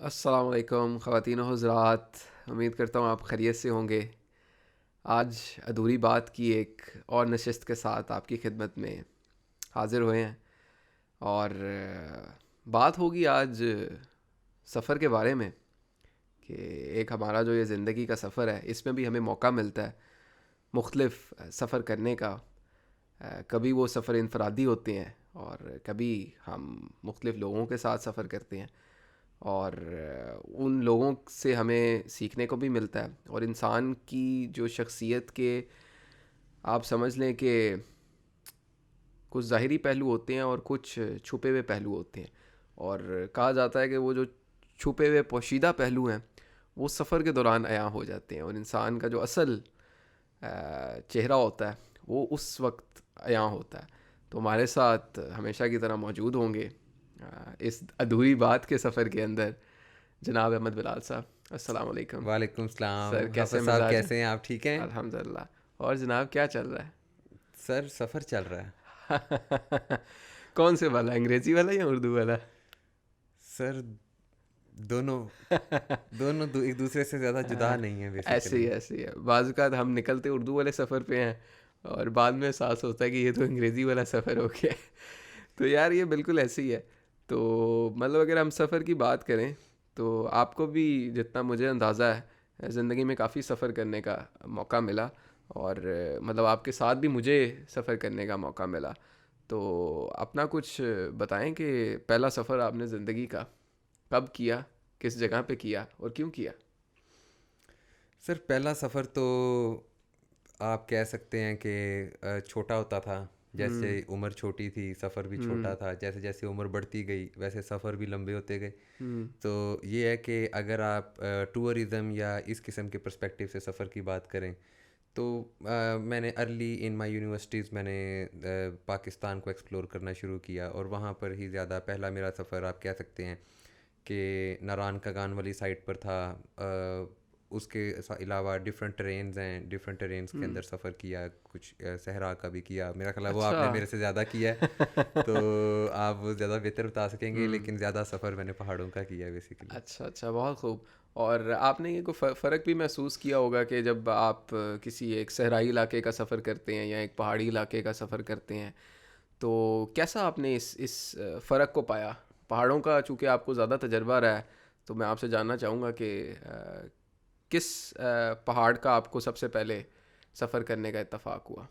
السلام علیکم خواتین و حضرات، امید کرتا ہوں آپ خیریت سے ہوں گے۔ آج ادھوری بات کی ایک اور نشست کے ساتھ آپ کی خدمت میں حاضر ہوئے ہیں، اور بات ہوگی آج سفر کے بارے میں کہ ایک ہمارا جو یہ زندگی کا سفر ہے، اس میں بھی ہمیں موقع ملتا ہے مختلف سفر کرنے کا۔ کبھی وہ سفر انفرادی ہوتے ہیں اور کبھی ہم مختلف لوگوں کے ساتھ سفر کرتے ہیں، اور ان لوگوں سے ہمیں سیکھنے کو بھی ملتا ہے، اور انسان کی جو شخصیت کے آپ سمجھ لیں کہ کچھ ظاہری پہلو ہوتے ہیں اور کچھ چھپے ہوئے پہلو ہوتے ہیں، اور کہا جاتا ہے کہ وہ جو چھپے ہوئے پوشیدہ پہلو ہیں وہ سفر کے دوران عیاں ہو جاتے ہیں، اور انسان کا جو اصل چہرہ ہوتا ہے وہ اس وقت عیاں ہوتا ہے۔ تو ہمارے ساتھ ہمیشہ کی طرح موجود ہوں گے اس ادھوری بات کے سفر کے اندر جناب احمد بلال صاحب۔ السلام علیکم وعلیکم السلام سر، کیسے حافظ صاحب، مزاج ہیں؟ کیسے ہیں آپ؟ ٹھیک ہیں الحمدللہ۔ اور جناب کیا چل رہا سر؟ سفر چل رہا ہے ہے؟ کون سے والا، انگریزی والا یا اردو والا؟ سر، دونوں دونوں ایک دوسرے سے زیادہ جدا نہیں ہیں ایسے بیسیکلی۔ ہی ایسے ہی ہے، بعض اوقات ہم نکلتے اردو والے سفر پہ ہیں اور بعد میں احساس ہوتا ہے کہ یہ تو انگریزی والا سفر ہو گیا ہے۔ تو یار یہ بالکل ایسے ہی ہے۔ تو مطلب اگر ہم سفر کی بات کریں تو آپ کو بھی جتنا مجھے اندازہ ہے زندگی میں کافی سفر کرنے کا موقع ملا، اور مطلب آپ کے ساتھ بھی مجھے سفر کرنے کا موقع ملا۔ تو اپنا کچھ بتائیں کہ پہلا سفر آپ نے زندگی کا کب کیا، کس جگہ پہ کیا اور کیوں کیا؟ سر، پہلا سفر تو آپ کہہ سکتے ہیں کہ چھوٹا ہوتا تھا۔ جیسے عمر چھوٹی تھی سفر بھی چھوٹا تھا، جیسے جیسے عمر بڑھتی گئی ویسے سفر بھی لمبے ہوتے گئے۔ تو یہ ہے کہ اگر آپ ٹورزم یا اس قسم کے پرسپیکٹیو سے سفر کی بات کریں تو میں نے ارلی ان مائی یونیورسٹیز میں نے پاکستان کو ایکسپلور کرنا شروع کیا، اور وہاں پر ہی زیادہ پہلا میرا سفر آپ کہہ سکتے ہیں کہ ناران کاگان والی سائٹ پر تھا۔ اس کے علاوہ ڈفرینٹ ٹرینز ہیں، ڈفرینٹ ٹرینز کے اندر سفر کیا، کچھ صحرا کا بھی کیا۔ میرا خیال ہے وہ آپ نے اچھا میرے سے زیادہ کیا ہے تو آپ وہ زیادہ بہتر بتا سکیں گے، لیکن زیادہ سفر میں نے پہاڑوں کا کیا ہے بیسیکلی۔ اچھا اچھا، بہت خوب۔ اور آپ نے یہ کوئی فرق بھی محسوس کیا ہوگا کہ جب آپ کسی ایک صحرائی علاقے کا سفر کرتے ہیں یا ایک پہاڑی علاقے کا سفر کرتے ہیں تو کیسا آپ نے اس فرق کو پایا؟ پہاڑوں کا چونکہ آپ کو زیادہ تجربہ رہا ہے تو میں آپ سے جاننا چاہوں گا کہ کس پہاڑ کا آپ کو سب سے پہلے سفر کرنے کا اتفاق ہوا؟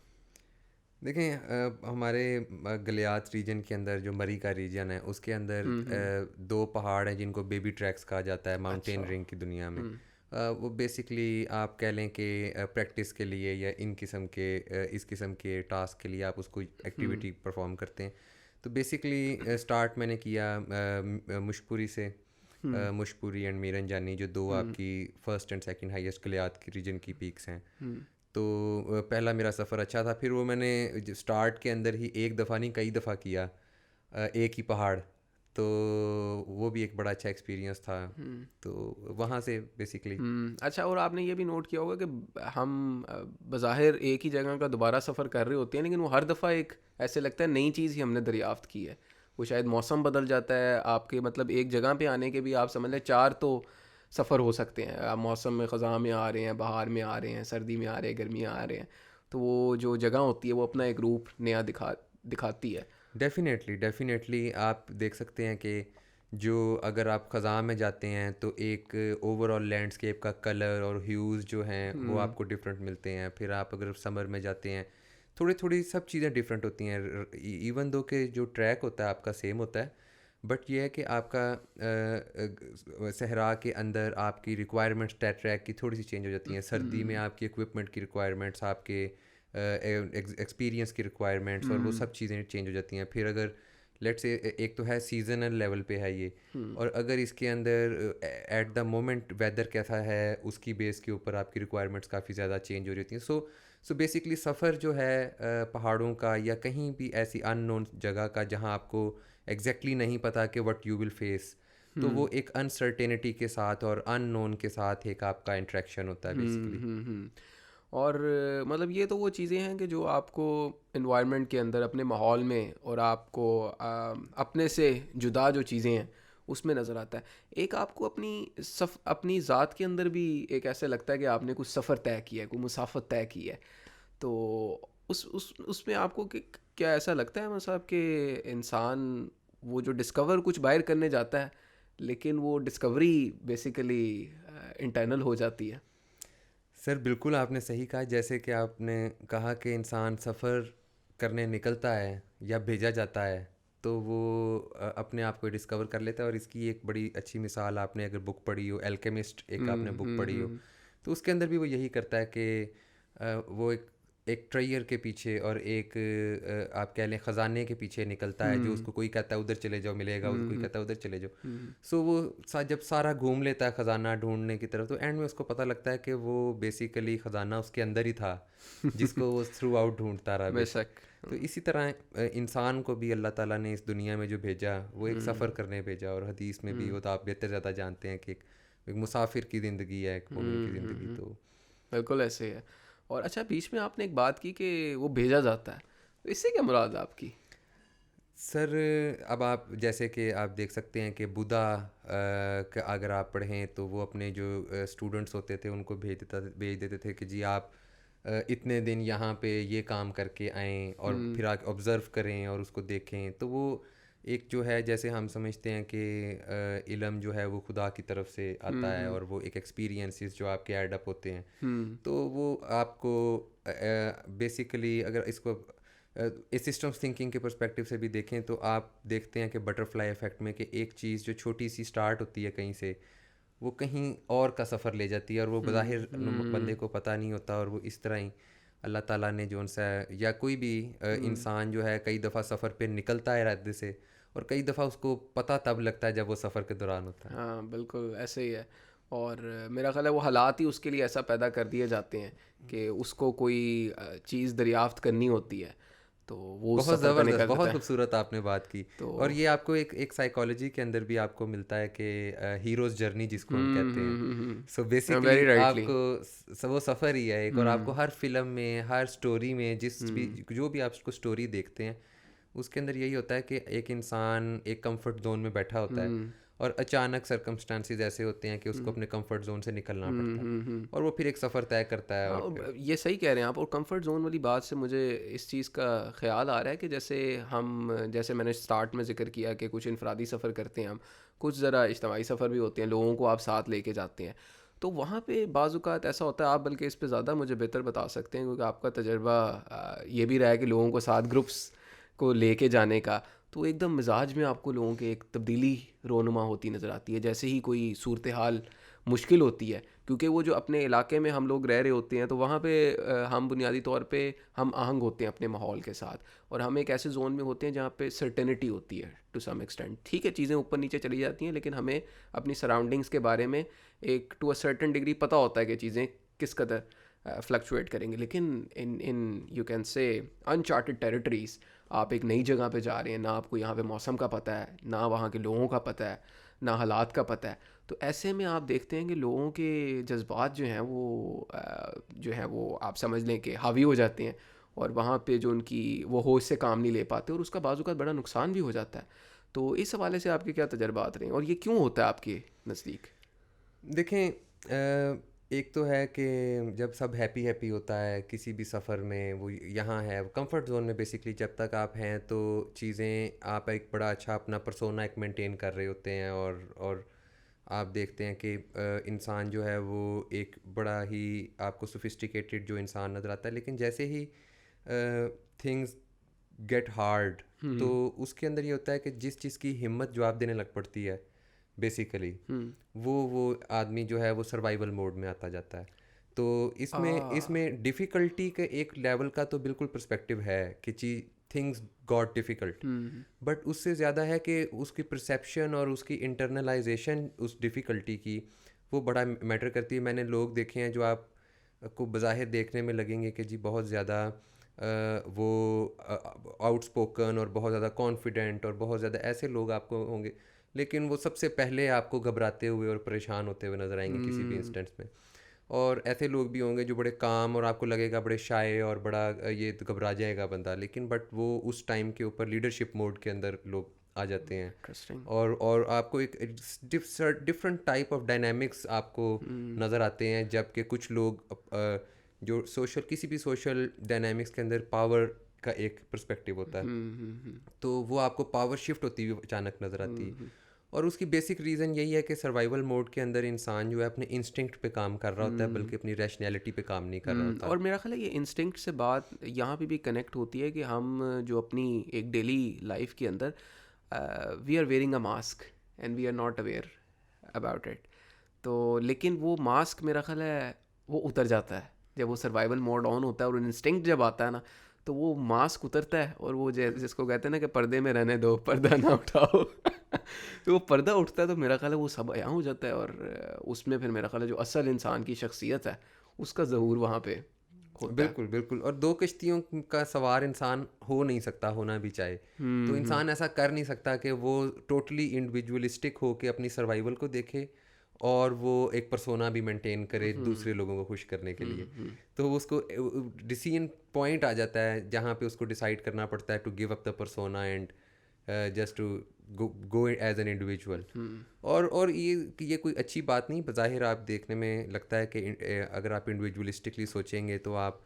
دیکھیں، ہمارے گلیات ریجن کے اندر جو مری کا ریجن ہے اس کے اندر دو پہاڑ ہیں جن کو بیبی ٹریکس کہا جاتا ہے ماؤنٹین رینگ کی دنیا میں۔ وہ بیسکلی آپ کہہ لیں کہ پریکٹس کے لیے یا اس قسم کے ٹاسک کے لیے آپ اس کو ایکٹیویٹی پرفارم کرتے ہیں۔ تو بیسکلی اسٹارٹ میں نے کیا مشپوری سے، مشپوری اینڈ میرن جانی، جو دو آپ کی first and second highest Galiyat کی ریجن کی پیکس ہیں۔ تو پہلا میرا سفر اچھا تھا۔ پھر وہ میں نے اسٹارٹ کے اندر ہی ایک دفعہ نہیں کئی دفعہ کیا ایک ہی پہاڑ، تو وہ بھی ایک بڑا اچھا ایکسپیرینس تھا۔ تو وہاں سے بیسکلی اچھا، اور آپ نے یہ بھی نوٹ کیا ہوگا کہ ہم بظاہر ایک ہی جگہ کا دوبارہ سفر کر رہے ہوتے ہیں لیکن وہ ہر دفعہ ایک ایسے لگتا ہے نئی چیز ہی ہم نے دریافت کی ہے۔ وہ شاید موسم بدل جاتا ہے آپ کے، مطلب ایک جگہ پہ آنے کے بھی آپ سمجھ لیں 4 تو سفر ہو سکتے ہیں۔ آپ موسم میں خزاں میں آ رہے ہیں، بہار میں آ رہے ہیں، سردی میں آ رہے ہیں، گرمی میں آ رہے ہیں، تو وہ جو جگہ ہوتی ہے وہ اپنا ایک روپ نیا دکھاتی ہے۔ ڈیفینیٹلی آپ دیکھ سکتے ہیں کہ جو اگر آپ خزاں میں جاتے ہیں تو ایک اوور آل لینڈسکیپ کا کلر اور ہیوز جو ہیں وہ آپ کو ڈفرینٹ ملتے ہیں۔ پھر آپ اگر سمر میں جاتے ہیں تھوڑی سب چیزیں ڈفرینٹ ہوتی ہیں، ایون دو کہ جو ٹریک ہوتا ہے آپ کا سیم ہوتا ہے، بٹ یہ ہے کہ آپ کا صحرا کے اندر آپ کی ریکوائرمنٹس ٹریک کی تھوڑی سی چینج ہو جاتی ہیں۔ سردی میں آپ کی اکوپمنٹ کی ریکوائرمنٹس، آپ کے ایکسپیرینس کی ریکوائرمنٹس اور وہ سب چیزیں چینج ہو جاتی ہیں۔ پھر اگر لیٹ سے ایک تو ہے سیزنل لیول پہ ہے یہ، اور اگر اس کے اندر ایٹ دا مومنٹ ویدر کیسا ہے اس کی بیس کے اوپر آپ کی ریکوائرمنٹس کافی زیادہ چینج ہو رہی ہیں۔ سو بیسکلی سفر جو ہے پہاڑوں کا یا کہیں بھی ایسی ان نون جگہ کا جہاں آپ کو ایگزیکٹلی نہیں پتہ کہ وٹ یو ول فیس، تو وہ ایک انسرٹینٹی کے ساتھ اور ان نون کے ساتھ ایک آپ کا انٹریکشن ہوتا ہے بیسکلی۔ اور مطلب یہ تو وہ چیزیں ہیں کہ جو آپ کو انوائرمنٹ کے اندر اپنے ماحول میں، اور آپ کو اپنے سے جدا جو چیزیں ہیں اس میں نظر آتا ہے. ایک آپ کو اپنی ذات کے اندر بھی ایک ایسے لگتا ہے کہ آپ نے کچھ سفر طے کیا ہے, کوئی مسافت طے کی ہے. تو اس میں آپ کو کیا ایسا لگتا ہے صاحب کہ انسان وہ جو ڈسکور کچھ باہر کرنے جاتا ہے لیکن وہ ڈسکوری بیسیکلی انٹرنل ہو جاتی ہے؟ سر بالکل آپ نے صحیح کہا. جیسے کہ آپ نے کہا کہ انسان سفر کرنے نکلتا ہے یا بھیجا جاتا ہے تو وہ اپنے آپ کو ڈسکور کر لیتا ہے. اور اس کی ایک بڑی اچھی مثال آپ نے اگر بک پڑھی ہو, الکیمسٹ ایک آپ نے بک پڑھی ہو, تو اس کے اندر بھی وہ یہی کرتا ہے کہ وہ ایک ٹریئر کے پیچھے اور ایک آپ کہہ لیں خزانے کے پیچھے نکلتا ہے, جو اس کو کوئی کہتا ہے ادھر چلے جاؤ ملے گا, کوئی کہتا ہے ادھر چلے جاؤ. سو وہ جب سارا گھوم لیتا ہے خزانہ ڈھونڈنے کی طرف, تو اینڈ میں اس کو پتہ لگتا ہے کہ وہ بیسیکلی خزانہ اس کے اندر ہی تھا جس کو وہ تھرو آؤٹ ڈھونڈتا رہا. بے شک. تو اسی طرح انسان کو بھی اللہ تعالیٰ نے اس دنیا میں جو بھیجا وہ ایک سفر کرنے بھیجا. اور حدیث میں بھی وہ تو آپ بہتر زیادہ جانتے ہیں کہ ایک مسافر کی زندگی ہے, ایک مومن کی زندگی. تو بالکل ایسے ہے. اور اچھا بیچ میں آپ نے ایک بات کی کہ وہ بھیجا جاتا ہے, تو اس سے کیا مراد ہے آپ کی؟ سر اب آپ جیسے کہ آپ دیکھ سکتے ہیں کہ بدھا کا اگر آپ پڑھیں تو وہ اپنے جو اسٹوڈنٹس ہوتے تھے ان کو بھیج دیتے تھے کہ جی آپ اتنے دن یہاں پہ یہ کام کر کے آئیں اور پھر آ کے آبزرو کریں اور اس کو دیکھیں. تو وہ ایک جو ہے جیسے ہم سمجھتے ہیں کہ علم جو ہے وہ خدا کی طرف سے آتا ہے, اور وہ ایک ایکسپیرینسز جو آپ کے ایڈ اپ ہوتے ہیں, تو وہ آپ کو بیسیکلی اگر اس کو سسٹمس تھنکنگ کے پرسپیکٹیو سے بھی دیکھیں تو آپ دیکھتے ہیں کہ بٹرفلائی ایفیکٹ میں کہ ایک چیز جو چھوٹی سی سٹارٹ ہوتی ہے کہیں سے, وہ کہیں اور کا سفر لے جاتی ہے, اور وہ بظاہر بندے کو پتہ نہیں ہوتا. اور وہ اس طرح ہی اللہ تعالیٰ نے جو ان سے, یا کوئی بھی انسان جو ہے کئی دفعہ سفر پہ نکلتا ہے ارادے سے, اور کئی دفعہ اس کو پتہ تب لگتا ہے جب وہ سفر کے دوران ہوتا ہے. ہاں بالکل ایسے ہی ہے. اور میرا خیال ہے وہ حالات ہی اس کے لیے ایسا پیدا کر دیے جاتے ہیں کہ اس کو کوئی چیز دریافت کرنی ہوتی ہے تو وہ بہت سفر پہ نکل زبردست, جاتا بہت ہے. خوبصورت آپ نے بات کی. اور یہ آپ کو ایک سائیکالوجی کے اندر بھی آپ کو ملتا ہے کہ ہیروز جرنی جس کو ہم کہتے ہیں. سو بیسیکلی ویری آپ رائٹلی. کو وہ سفر ہی ہے ایک, اور آپ کو ہر فلم میں, ہر سٹوری میں, جو بھی آپ کو سٹوری دیکھتے ہیں اس کے اندر یہی ہوتا ہے کہ ایک انسان ایک کمفرٹ زون میں بیٹھا ہوتا ہے, اور اچانک سرکمسٹانسز ایسے ہوتے ہیں کہ اس کو اپنے کمفرٹ زون سے نکلنا پڑتا ہے, اور وہ پھر ایک سفر طے کرتا ہے. اور یہ صحیح کہہ رہے ہیں آپ. اور کمفرٹ زون والی بات سے مجھے اس چیز کا خیال آ رہا ہے کہ جیسے میں نے اسٹارٹ میں ذکر کیا کہ کچھ انفرادی سفر کرتے ہیں ہم, کچھ ذرا اجتماعی سفر بھی ہوتے ہیں, لوگوں کو آپ ساتھ لے کے جاتے ہیں. تو وہاں پہ بعض اوقات ایسا ہوتا ہے, آپ بلکہ اس پہ زیادہ مجھے بہتر بتا سکتے ہیں کیونکہ آپ کا تجربہ یہ بھی رہا ہے کہ لوگوں کو ساتھ گروپس کو لے کے جانے کا, تو ایک دم مزاج میں آپ کو لوگوں کے ایک تبدیلی رونما ہوتی نظر آتی ہے جیسے ہی کوئی صورتحال مشکل ہوتی ہے. کیونکہ وہ جو اپنے علاقے میں ہم لوگ رہ رہے ہوتے ہیں تو وہاں پہ ہم بنیادی طور پہ ہم آہنگ ہوتے ہیں اپنے ماحول کے ساتھ, اور ہم ایک ایسے زون میں ہوتے ہیں جہاں پہ سرٹینٹی ہوتی ہے ٹو سم ایکسٹینٹ. ٹھیک ہے چیزیں اوپر نیچے چلی جاتی ہیں لیکن ہمیں اپنی سراؤنڈنگس کے بارے میں ایک ٹو اے سرٹن ڈگری پتہ ہوتا ہے کہ چیزیں کس قدر فلکچویٹ کریں گے. لیکن ان یو کین سے انچارٹڈ ٹیریٹریز, آپ ایک نئی جگہ پہ جا رہے ہیں, نہ آپ کو یہاں پہ موسم کا پتہ ہے, نہ وہاں کے لوگوں کا پتہ ہے, نہ حالات کا پتہ ہے. تو ایسے میں آپ دیکھتے ہیں کہ لوگوں کے جذبات جو ہیں وہ آپ سمجھ لیں کہ حاوی ہو جاتے ہیں, اور وہاں پہ جو ان کی وہ ہوش سے کام نہیں لے پاتے, اور اس کا بعض اوقات بڑا نقصان بھی ہو جاتا ہے. تو اس حوالے سے آپ کے کیا تجربات رہے ہیں, اور یہ کیوں ہوتا ہے آپ کے نزدیک؟ دیکھیں ایک تو ہے کہ جب سب ہیپی ہوتا ہے کسی بھی سفر میں, وہ یہاں ہے کمفرٹ زون میں بیسکلی جب تک آپ ہیں تو چیزیں آپ ایک بڑا اچھا اپنا پرسونا ایک مینٹین کر رہے ہوتے ہیں, اور آپ دیکھتے ہیں کہ انسان جو ہے وہ ایک بڑا ہی آپ کو سوفسٹیکیٹڈ جو انسان نظر آتا ہے. لیکن جیسے ہی تھنگز گیٹ ہارڈ تو اس کے اندر یہ ہوتا ہے کہ جس چیز کی ہمت جواب دینے لگ پڑتی ہے بیسیکلی وہ آدمی جو ہے وہ سروائیول موڈ میں آتا جاتا ہے. تو اس میں ڈیفیکلٹی کے ایک لیول کا تو بالکل پرسپیکٹیو ہے کہ تھنگز گاٹ ڈیفیکلٹ, بٹ اس سے زیادہ ہے کہ اس کی پرسیپشن اور اس کی انٹرنلائزیشن اس ڈیفیکلٹی کی وہ بڑا میٹر کرتی ہے. میں نے لوگ دیکھے ہیں جو آپ کو بظاہر دیکھنے میں لگیں گے کہ جی بہت زیادہ وہ آؤٹ اسپوکن اور بہت زیادہ کانفیڈنٹ اور بہت زیادہ ایسے لوگ آپ کو ہوں گے, لیکن وہ سب سے پہلے آپ کو گھبراتے ہوئے اور پریشان ہوتے ہوئے نظر آئیں گے کسی بھی انسٹنٹس میں. اور ایسے لوگ بھی ہوں گے جو بڑے کام اور آپ کو لگے گا بڑے شائع اور بڑا یہ گھبرا جائے گا بندہ, لیکن بٹ وہ اس ٹائم کے اوپر لیڈرشپ موڈ کے اندر لوگ آ جاتے ہیں, انٹرسٹنگ. اور آپ کو ایک ڈفرینٹ ٹائپ آف ڈائنامکس آپ کو نظر آتے ہیں, جب کہ کچھ لوگ جو کسی بھی سوشل ڈائنامکس کے اندر پاور کا ایک پرسپیکٹیو ہوتا ہے, تو وہ آپ کو پاور شفٹ ہوتی ہوئی اچانک نظر آتی ہے. اور اس کی بیسک ریزن یہی ہے کہ سروائیول موڈ کے اندر انسان جو ہے اپنے انسٹنکٹ پہ کام کر رہا ہوتا ہے, بلکہ اپنی ریشنیلٹی پہ کام نہیں کر رہا ہوتا. اور میرا خیال ہے یہ انسٹنکٹ سے بات یہاں پہ بھی کنیکٹ ہوتی ہے کہ ہم جو اپنی ایک ڈیلی لائف کے اندر we are wearing a mask and we are not aware about it. تو لیکن وہ ماسک میرا خیال ہے وہ اتر جاتا ہے جب وہ سروائیول موڈ آن ہوتا ہے, اور انسٹنکٹ جب آتا ہے نا تو وہ ماسک اترتا ہے, اور وہ جس کو کہتے ہیں نا کہ پردے میں رہنے دو, پردہ نہ اٹھاؤ. تو وہ پردہ اٹھتا ہے تو میرا خیال ہے وہ سب عیاں ہو جاتا ہے, اور اس میں پھر میرا خیال ہے جو اصل انسان کی شخصیت ہے اس کا ظہور وہاں پہ ہوتا ہے. بالکل بالکل. اور دو کشتیوں کا سوار انسان ہو نہیں سکتا, ہونا بھی چاہے تو انسان ایسا کر نہیں سکتا کہ وہ ٹوٹلی انڈیویجولسٹک ہو کے اپنی سروائیول کو دیکھے اور وہ ایک پرسونا بھی مینٹین کرے دوسرے لوگوں کو خوش کرنے کے لیے. تو اس کو ڈیسیژن پوائنٹ آ جاتا ہے جہاں پہ اس کو ڈیسائیڈ کرنا پڑتا ہے to give up the persona and just to go as an individual. اور یہ کوئی اچھی بات نہیں بظاہر. آپ دیکھنے میں لگتا ہے کہ اگر آپ انڈیویجولسٹکلی سوچیں گے تو آپ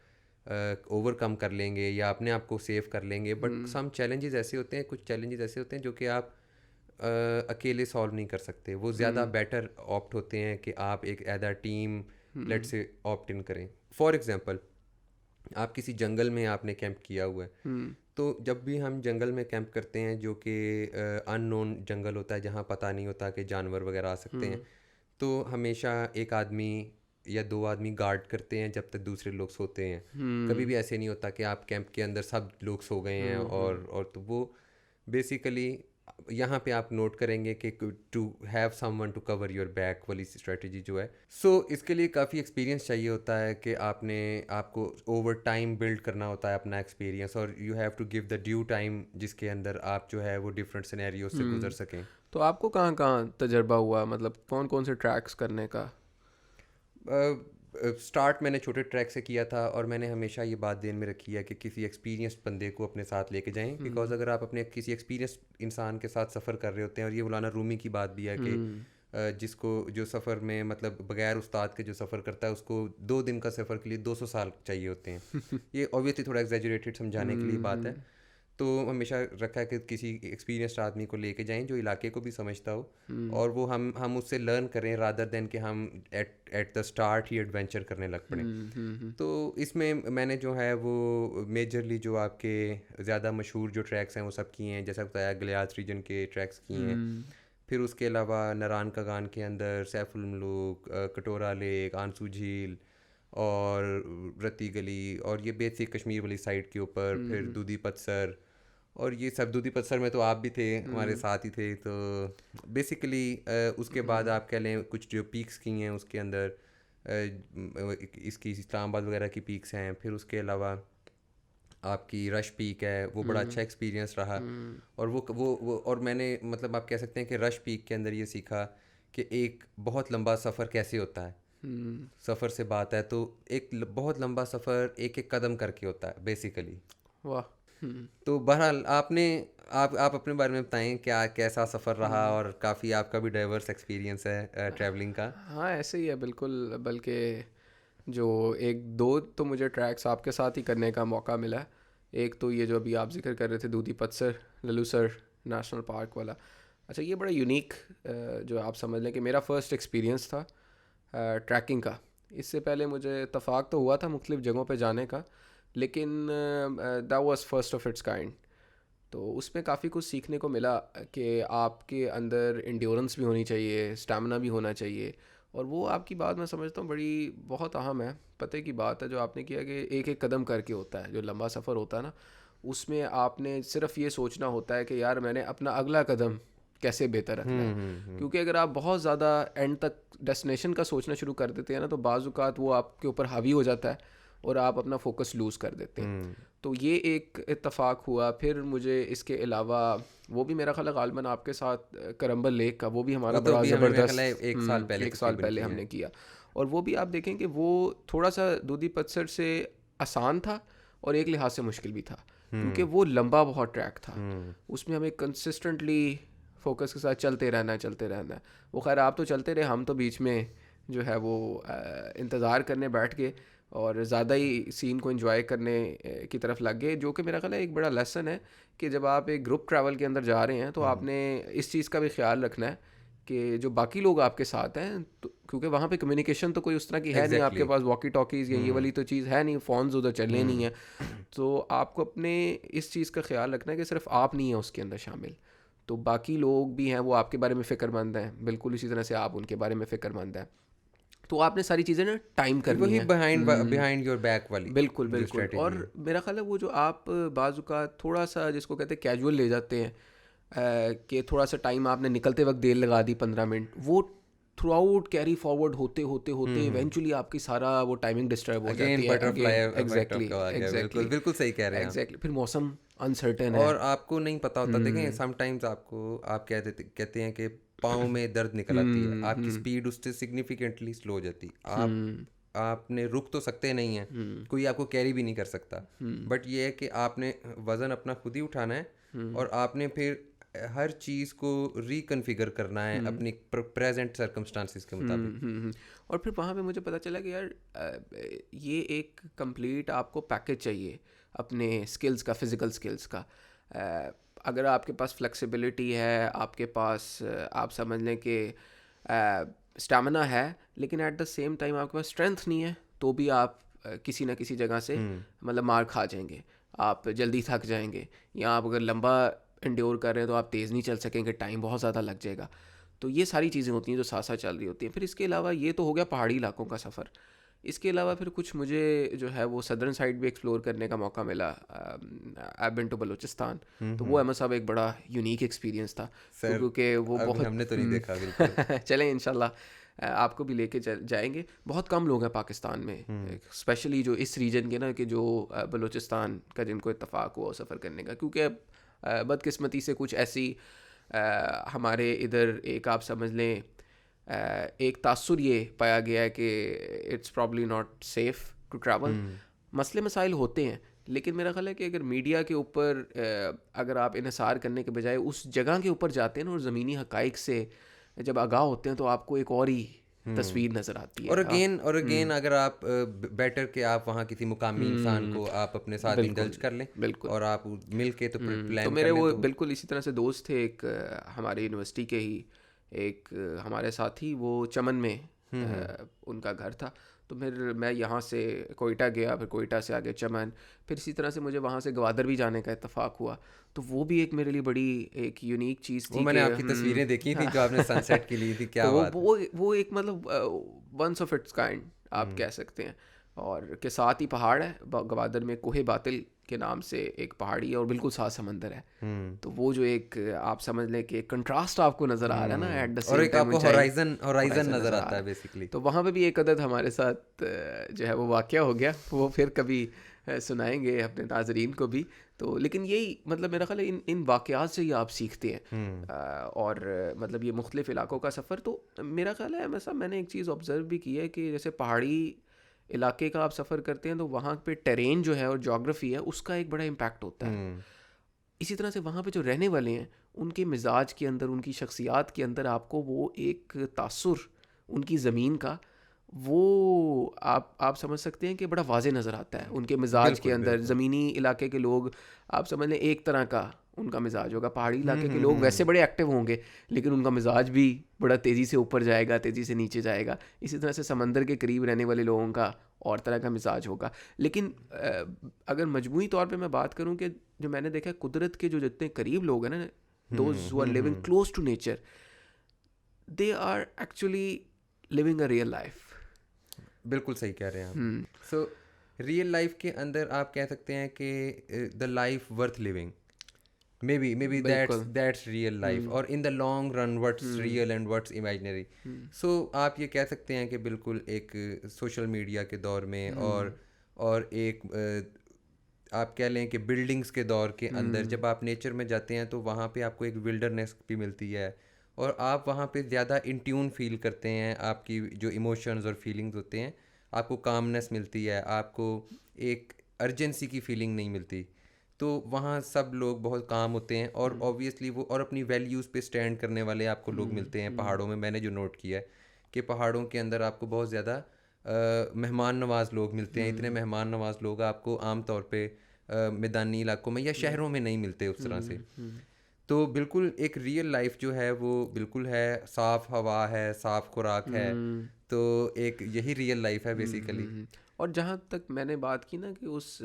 اوور کم کر لیں گے یا اپنے آپ کو سیو کر لیں گے, بٹ سم چیلنجز ایسے ہوتے ہیں, کچھ چیلنجز ایسے ہوتے ہیں جو کہ آپ اکیلے سالو نہیں کر سکتے. وہ زیادہ بیٹر آپٹ ہوتے ہیں کہ آپ ایک ایدا ٹیم لیٹ سے آپٹ ان کریں. فار ایگزامپل, آپ کسی جنگل میں آپ نے کیمپ کیا ہوا ہے, تو جب بھی ہم جنگل میں کیمپ کرتے ہیں جو کہ ان نون جنگل ہوتا ہے جہاں پتہ نہیں ہوتا کہ جانور وغیرہ آ سکتے ہیں, تو ہمیشہ ایک آدمی یا دو آدمی گارڈ کرتے ہیں جب تک دوسرے لوگ سوتے ہیں. کبھی بھی ایسے نہیں ہوتا کہ آپ کیمپ کے اندر سب لوگ سو گئے ہیں. اور تو وہ بیسیکلی یہاں پہ آپ نوٹ کریں گے کہ to have someone to cover your back والی اسٹریٹجی جو ہے, سو اس کے لیے کافی ایکسپیرینس چاہیے ہوتا ہے کہ آپ کو اوور ٹائم بلڈ کرنا ہوتا ہے اپنا ایکسپیرینس, اور you have to give the due time جس کے اندر آپ جو ہے وہ ڈفرینٹ سینیریوز سے گزر سکیں. تو آپ کو کہاں کہاں تجربہ ہوا, مطلب کون کون سے ٹریکس کرنے کا؟ اسٹارٹ میں نے چھوٹے ٹریک سے کیا تھا, اور میں نے ہمیشہ یہ بات دین میں رکھی ہے کہ کسی ایکسپیرینسڈ بندے کو اپنے ساتھ لے کے جائیں, بیکاز اگر آپ اپنے کسی ایکسپیرینسڈ انسان کے ساتھ سفر کر رہے ہوتے ہیں, اور یہ مولانا رومی کی بات بھی ہے کہ جو سفر میں مطلب بغیر استاد کے جو سفر کرتا ہے اس کو 2 دن کا سفر کے لیے 200 سال چاہیے ہوتے ہیں. یہ اوبویسلی تھوڑا ایگزیجریٹڈ سمجھانے کے لیے بات ہے, تو ہمیشہ رکھا ہے کہ کسی ایکسپیرینسڈ آدمی کو لے کے جائیں جو علاقے کو بھی سمجھتا ہو, اور وہ ہم اس سے لرن کریں رادر دین کہ ہم ایٹ دا اسٹارٹ ہی ایڈونچر کرنے لگ پڑیں. تو اس میں میں نے جو ہے وہ میجرلی جو آپ کے زیادہ مشہور جو ٹریکس ہیں وہ سب کیے ہیں, جیسا بتایا گلیات ریجن کے ٹریکس کیے ہیں. پھر اس کے علاوہ نران کاگان کے اندر سیف الملوک, کٹورا لیک, آنسو جھیل اور رتی گلی, اور یہ بیسک کشمیر والی سائڈ کے اوپر, پھر دودھی پتسر, اور یہ سب دودھی پتسر میں تو آپ بھی تھے, ہمارے ساتھ ہی تھے. تو بیسیکلی اس کے بعد آپ کہہ لیں کچھ جو پیکس کی ہیں اس کے اندر اس کی اسلام آباد وغیرہ کی پیکس ہیں. پھر اس کے علاوہ آپ کی رش پیک ہے, وہ بڑا اچھا ایکسپیرینس رہا. اور وہ اور میں نے مطلب آپ کہہ سکتے ہیں کہ رش پیک کے اندر یہ سیکھا کہ ایک بہت لمبا سفر کیسے ہوتا ہے. سفر سے بات ہے تو ایک بہت لمبا سفر ایک ایک قدم کر کے ہوتا ہے بیسیکلی. واہ. تو بہرحال آپ اپنے بارے میں بتائیں کیسا سفر رہا, اور کافی آپ کا بھی ڈائیورس ایکسپیرینس ہے ٹریولنگ کا. ہاں ایسے ہی ہے بالکل, بلکہ جو 1-2 تو مجھے ٹریکس آپ کے ساتھ ہی کرنے کا موقع ملا. ایک تو یہ جو ابھی آپ ذکر کر رہے تھے دودھی پتسر للوسر نیشنل پارک والا. اچھا یہ بڑا یونیک جو آپ سمجھ لیں کہ میرا فرسٹ ایکسپیرینس تھا ٹریکنگ کا. اس سے پہلے مجھے اتفاق تو ہوا تھا مختلف جگہوں پہ جانے کا, لیکن that was first of its kind. تو اس میں کافی کچھ سیکھنے کو ملا کہ آپ کے اندر انڈیورنس بھی ہونی چاہیے, اسٹیمنا بھی ہونا چاہیے, اور وہ آپ کی بات میں سمجھتا ہوں بڑی بہت اہم ہے. پتہ کی بات ہے جو آپ نے کیا کہ ایک ایک قدم کر کے ہوتا ہے. جو لمبا سفر ہوتا ہے نا اس میں آپ نے صرف یہ سوچنا ہوتا ہے کہ یار میں نے اپنا اگلا قدم کیسے بہتر رکھنا ہے, کیونکہ اگر آپ بہت زیادہ اینڈ تک ڈیسٹینیشن کا سوچنا شروع کر دیتے ہیں نا تو بعض اوقات وہ آپ کے اوپر حاوی ہو جاتا ہے اور آپ اپنا فوکس لوز کر دیتے ہیں. تو یہ ایک اتفاق ہوا. پھر مجھے اس کے علاوہ وہ بھی میرا خیال ہے غالباً آپ کے ساتھ کرمبل لیک کا, وہ بھی ہمارا بڑا زبردست 1 سال پہلے ہم نے کیا. اور وہ بھی آپ دیکھیں کہ وہ تھوڑا سا دودھی پتسر سے آسان تھا اور ایک لحاظ سے مشکل بھی تھا, کیونکہ وہ لمبا بہت ٹریک تھا, اس میں ہمیں کنسسٹنٹلی فوکس کے ساتھ چلتے رہنا ہے. وہ خیر آپ تو چلتے رہے, ہم تو بیچ میں جو ہے وہ انتظار کرنے بیٹھ گئے اور زیادہ ہی سین کو انجوائے کرنے کی طرف لگ گئے, جو کہ میرا خیال ہے ایک بڑا لیسن ہے کہ جب آپ ایک گروپ ٹریول کے اندر جا رہے ہیں تو آپ نے اس چیز کا بھی خیال رکھنا ہے کہ جو باقی لوگ آپ کے ساتھ ہیں, تو کیونکہ وہاں پہ کمیونیکیشن تو کوئی اس طرح کی ہے نہیں, آپ کے پاس واکی ٹاکیز یا یہ والی تو چیز ہے نہیں, فونز ادھر چلنے نہیں ہیں, تو آپ کو اپنے اس چیز کا خیال رکھنا ہے کہ صرف آپ نہیں ہیں اس کے اندر شامل, تو باقی لوگ بھی ہیں وہ آپ کے بارے میں فکر مند ہیں, بالکل اسی طرح سے آپ ان کے بارے میں فکر مند ہیں. تو آپ نے ساری چیزیں نا ٹائم کرنی ہے, بیہائنڈ یور بیک والی. بالکل. اور میرا خیال ہے وہ جو آپ بعض اوقات تھوڑا سا جس کو کہتے ہیں کیجول لے جاتے ہیں کہ تھوڑا سا ٹائم آپ نے نکلتے وقت دیر لگا دی 15 منٹ, وہ تھرو آؤٹ کیری فارورڈ ہوتے ایونچولی آپ کی سارا وہ ٹائمنگ ڈسٹرب ہو جاتی ہے. ایگزیکٹلی بالکل صحیح کہہ رہے ہیں ایگزیکٹلی. پھر موسم انسرٹن ہے اور آپ کو نہیں پتا ہوتا. دیکھیں سم ٹائمز آپ کہتے ہیں کہ پاؤں میں درد نکل آتی ہے, آپ کی اسپیڈ اس سے سگنیفیکنٹلی سلو ہو جاتی. آپ نے رک تو سکتے نہیں ہیں, کوئی آپ کو کیری بھی نہیں کر سکتا, بٹ یہ ہے کہ آپ نے وزن اپنا خود ہی اٹھانا ہے اور آپ نے پھر ہر چیز کو ریکنفیگر کرنا ہے اپنی پریزنٹ سرکمسٹانسز کے مطابق. اور پھر وہاں پہ مجھے پتہ چلا کہ یار یہ ایک کمپلیٹ آپ کو پیکیج چاہیے اپنے اسکلز کا, فزیکل اسکلز کا. اگر آپ کے پاس فلیکسیبلٹی ہے, آپ کے پاس آپ سمجھ لیں کہ اسٹیمنا ہے, لیکن ایٹ دا سیم ٹائم آپ کے پاس اسٹرینتھ نہیں ہے, تو بھی آپ کسی نہ کسی جگہ سے مطلب مار کھا جائیں گے, آپ جلدی تھک جائیں گے, یا آپ اگر لمبا انڈیور کر رہے ہیں تو آپ تیز نہیں چل سکیں گے, ٹائم بہت زیادہ لگ جائے گا. تو یہ ساری چیزیں ہوتی ہیں جو ساتھ ساتھ چل رہی ہوتی ہیں. پھر اس کے علاوہ یہ تو ہو گیا پہاڑی علاقوں کا سفر. اس کے علاوہ پھر کچھ مجھے جو ہے وہ صدرن سائڈ بھی ایکسپلور کرنے کا موقع ملا. آئی بین ٹو بلوچستان, تو وہ احمد صاحب ایک بڑا یونیک ایکسپیرینس تھا, کیونکہ وہ بہت ہم نے تو نہیں دیکھا. بالکل چلیں انشاءاللہ آپ کو بھی لے کے جائیں گے. بہت کم لوگ ہیں پاکستان میں اسپیشلی جو اس ریجن کے نا, کہ جو بلوچستان کا جن کو اتفاق ہوا سفر کرنے کا, کیونکہ بدقسمتی سے کچھ ایسی ہمارے ادھر ایک آپ سمجھ لیں ایک تاثر یہ پایا گیا ہے کہ it's probably not safe to travel. مسئلے مسائل ہوتے ہیں, لیکن میرا خیال ہے کہ اگر میڈیا کے اوپر اگر آپ انحصار کرنے کے بجائے اس جگہ کے اوپر جاتے ہیں نا اور زمینی حقائق سے جب آگاہ ہوتے ہیں, تو آپ کو ایک اور ہی تصویر نظر آتی ہے. اور اگین اگر آپ بیٹر کہ آپ وہاں کسی مقامی انسان کو آپ اپنے ساتھ انڈلج کر لیں, بالکل, اور آپ مل کے تو پلان کر لیں. تو میرے وہ بالکل اسی طرح سے دوست تھے, ایک ہمارے یونیورسٹی کے ہی ایک ہمارے ساتھی, وہ چمن میں ان کا گھر تھا. تو پھر میں یہاں سے کوئٹہ گیا, پھر کوئٹہ سے آگے چمن, پھر اسی طرح سے مجھے وہاں سے گوادر بھی جانے کا اتفاق ہوا. تو وہ بھی ایک میرے لیے بڑی ایک یونیک چیز تھی. میں نے آپ کی تصویریں دیکھی تھی جو آپ نے سن سیٹ کی لی تھی, کیا بات. وہ ایک مطلب ونس آف اٹس کائنڈ آپ کہہ سکتے ہیں, اور کے ساتھ ہی پہاڑ ہے گوادر میں, کوہ باطل کے نام سے ایک پہاڑی ہے, اور بالکل ساتھ سمندر ہے. تو وہ جو ایک آپ سمجھ لیں کہ کنٹراسٹ آپ کو نظر آ رہا ہے نا, at the same time horizon نظر آتا ہے بیسیکلی. تو وہاں پہ بھی ایک عدد ہمارے ساتھ جو ہے وہ واقعہ ہو گیا, وہ پھر کبھی سنائیں گے اپنے ناظرین کو بھی. تو لیکن یہی مطلب میرا خیال ہے ان واقعات سے ہی آپ سیکھتے ہیں, اور مطلب یہ مختلف علاقوں کا سفر. تو میرا خیال ہے مثلا میں نے ایک چیز آبزرو بھی کی ہے کہ جیسے پہاڑی علاقے کا آپ سفر کرتے ہیں تو وہاں پہ ٹیرین جو ہے اور جغرافی ہے اس کا ایک بڑا امپیکٹ ہوتا ہے. اسی طرح سے وہاں پہ جو رہنے والے ہیں ان کے مزاج کے اندر, ان کی شخصیات کے اندر آپ کو وہ ایک تاثر ان کی زمین کا وہ آپ سمجھ سکتے ہیں کہ بڑا واضح نظر آتا ہے ان کے مزاج کے اندر. زمینی علاقے کے لوگ آپ سمجھ لیں ایک طرح کا ان کا مزاج ہوگا, پہاڑی علاقے کے لوگ ویسے بڑے ایکٹیو ہوں گے لیکن ان کا مزاج بھی بڑا تیزی سے اوپر جائے گا, تیزی سے نیچے جائے گا. اسی طرح سے سمندر کے قریب رہنے والے لوگوں کا اور طرح کا مزاج ہوگا. لیکن اگر مجموعی طور پہ میں بات کروں کہ جو میں نے دیکھا قدرت کے جو جتنے قریب لوگ ہیں نا, those who are living close to nature, they are actually living a real life. بالکل صحیح کہہ رہے ہیں آپ. سو ریئل لائف کے اندر آپ کہہ سکتے ہیں کہ the life worth living, may be that's real life, اور in the long run what's real and what's imaginary. So آپ یہ کہہ سکتے ہیں کہ بالکل ایک سوشل میڈیا کے دور میں اور ایک آپ کہہ لیں کہ بلڈنگس کے دور کے اندر جب آپ نیچر میں جاتے ہیں تو وہاں پہ آپ کو ایک ولڈرنیس بھی ملتی ہے, اور آپ وہاں پہ زیادہ انٹیون فیل کرتے ہیں. آپ کی جو ایموشنز اور فیلنگز ہوتے ہیں, آپ کو کامنس ملتی ہے, آپ کو ایک ارجنسی کی فیلنگ نہیں ملتی. تو وہاں سب لوگ بہت کام ہوتے ہیں اور اوبیسلی وہ اور اپنی ویلیوز پہ اسٹینڈ کرنے والے آپ کو لوگ ملتے ہیں پہاڑوں میں. میں نے جو نوٹ کیا ہے کہ پہاڑوں کے اندر آپ کو بہت زیادہ مہمان نواز لوگ ملتے ہیں. اتنے مہمان نواز لوگ آپ کو عام طور پہ میدانی علاقوں میں یا شہروں میں نہیں ملتے اس طرح سے. تو بالکل ایک ریئل لائف جو ہے وہ بالکل ہے, صاف ہوا ہے, صاف خوراک ہے, تو ایک یہی ریئل لائف ہے بیسیکلی. اور جہاں تک میں نے بات کی نا کہ اس